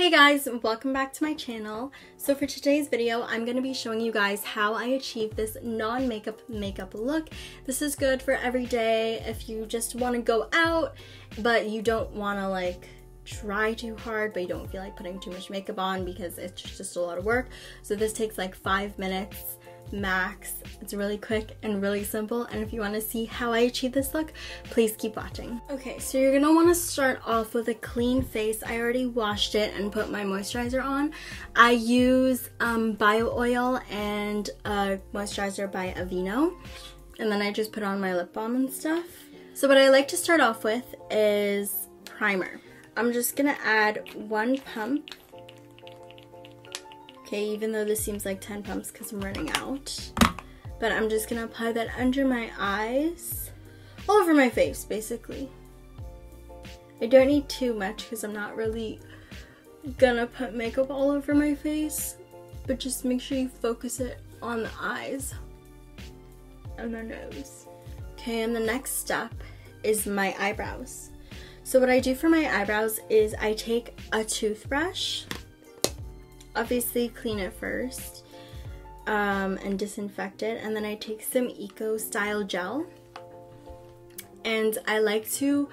Hey guys, welcome back to my channel. So for today's video, I'm going to be showing you guys how I achieve this non-makeup look. This is good for every day if you just want to go out, but you don't want to like try too hard, but you don't feel like putting too much makeup on because it's just a lot of work. So this takes like 5 minutes max. It's really quick and really simple, and if you want to see how I achieve this look, please keep watching. Okay, so you're gonna want to start off with a clean face. I already washed it and put my moisturizer on. I use bio oil and moisturizer by Aveeno, and then I just put on my lip balm and stuff. So what I like to start off with is primer. I'm just gonna add 1 pump. Okay, even though this seems like 10 pumps because I'm running out. But I'm just gonna apply that under my eyes, all over my face basically. I don't need too much because I'm not really gonna put makeup all over my face, but just make sure you focus it on the eyes and the nose. Okay, and the next step is my eyebrows. So what I do for my eyebrows is I take a toothbrush, obviously clean it first and disinfect it, and then I take some Eco Style gel and I like to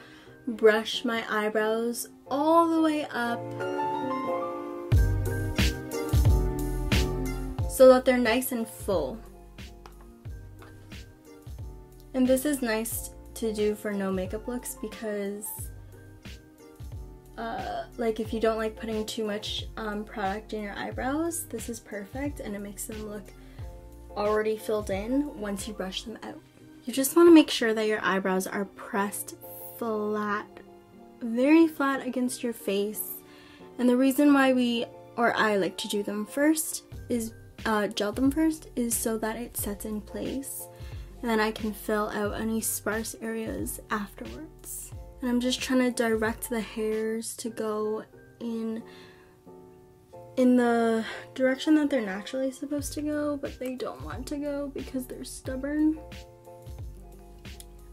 brush my eyebrows all the way up so that they're nice and full. And this is nice to do for no makeup looks because like if you don't like putting too much product in your eyebrows, this is perfect and it makes them look already filled in once you brush them out. You just want to make sure that your eyebrows are pressed flat, very flat against your face. And the reason why I like to do them first is gel them first is so that it sets in place and then I can fill out any sparse areas afterwards. And I'm just trying to direct the hairs to go in the direction that they're naturally supposed to go, but they don't want to go because they're stubborn.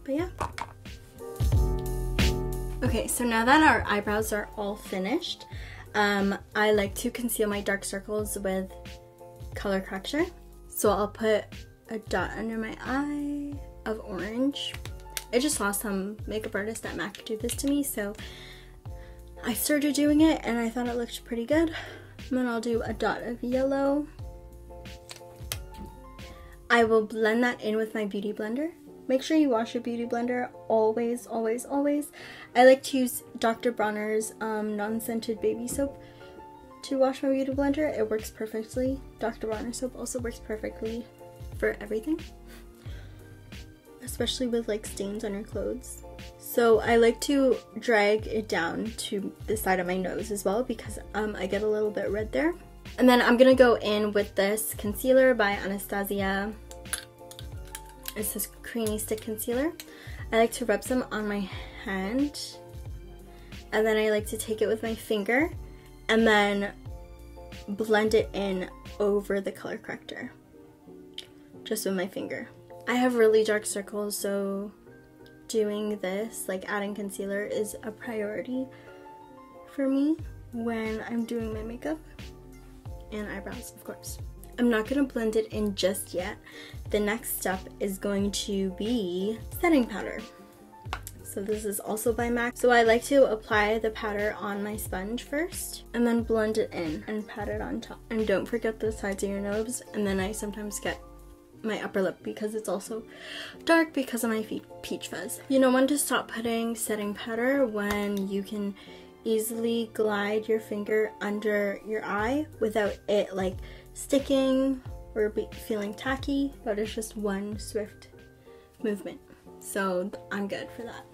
But yeah. Okay, so now that our eyebrows are all finished, I like to conceal my dark circles with color corrector. So I'll put a dot under my eye of orange. I just saw some makeup artist at MAC do this to me, so I started doing it and I thought it looked pretty good. And then I'll do a dot of yellow. I will blend that in with my beauty blender. Make sure you wash your beauty blender always, always, always. I like to use Dr. Bronner's non-scented baby soap to wash my beauty blender. It works perfectly. Dr. Bronner soap also works perfectly for everything, especially with like stains on your clothes. So I like to drag it down to the side of my nose as well because I get a little bit red there. And then I'm gonna go in with this concealer by Anastasia. It's this creamy stick concealer. I like to rub some on my hand, and then I like to take it with my finger and then blend it in over the color corrector, just with my finger. I have really dark circles, so doing this, like adding concealer, is a priority for me when I'm doing my makeup and eyebrows, of course. I'm not going to blend it in just yet. The next step is going to be setting powder. So this is also by MAC. So I like to apply the powder on my sponge first and then blend it in and pat it on top. And don't forget the sides of your nose, and then I sometimes get my upper lip because it's also dark because of my peach fuzz. You know when to stop putting setting powder when you can easily glide your finger under your eye without it like sticking or feeling tacky, but it's just one swift movement. So I'm good for that.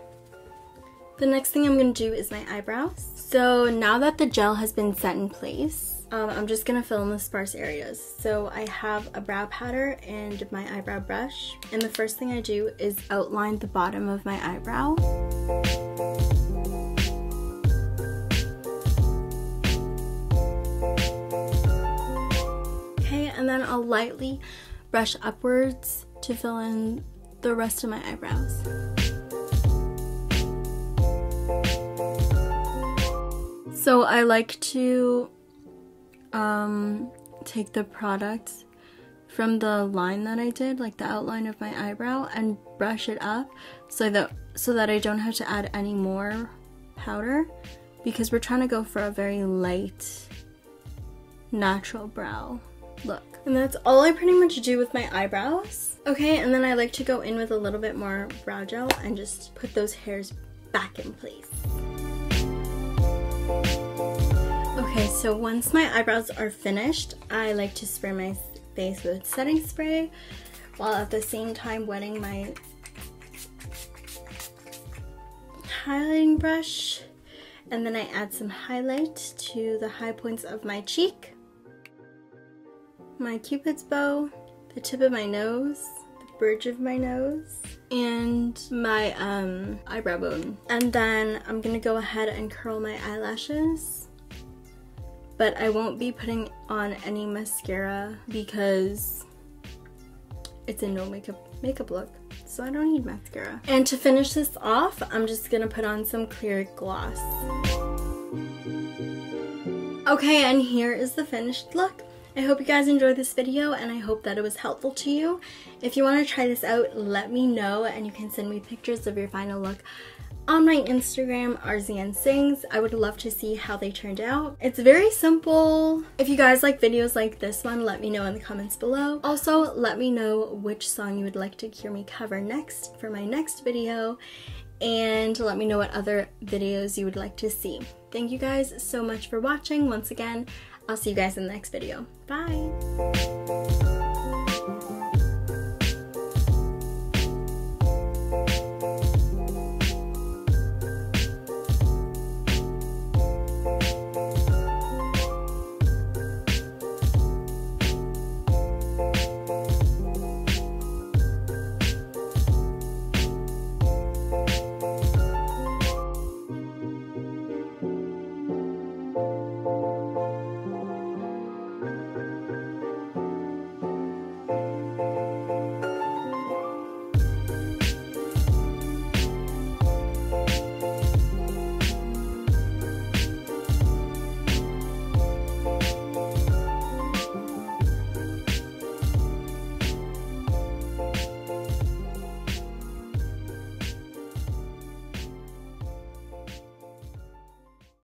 The next thing I'm going to do is my eyebrows. So now that the gel has been set in place, I'm just going to fill in the sparse areas. So I have a brow powder and my eyebrow brush, and the first thing I do is outline the bottom of my eyebrow. Okay, and then I'll lightly brush upwards to fill in the rest of my eyebrows. So I like to take the product from the line that I did, like the outline of my eyebrow, and brush it up so that I don't have to add any more powder, because we're trying to go for a very light, natural brow look. And that's all I pretty much do with my eyebrows. Okay, and then I like to go in with a little bit more brow gel and just put those hairs back in place. Okay, so once my eyebrows are finished, I like to spray my face with setting spray while at the same time wetting my highlighting brush, and then I add some highlight to the high points of my cheek, my cupid's bow, the tip of my nose, the bridge of my nose, and my eyebrow bone. And then I'm gonna go ahead and curl my eyelashes, but I won't be putting on any mascara because it's a no makeup look, so I don't need mascara. And to finish this off, I'm just gonna put on some clear gloss. Okay, and here is the finished look. I hope you guys enjoyed this video, and I hope that it was helpful to you. If you want to try this out, let me know, and you can send me pictures of your final look on my Instagram, RZNSings. I would love to see how they turned out. It's very simple. If you guys like videos like this one, let me know in the comments below. Also, let me know which song you would like to hear me cover next for my next video, and let me know what other videos you would like to see. Thank you guys so much for watching. Once again, I'll see you guys in the next video. Bye!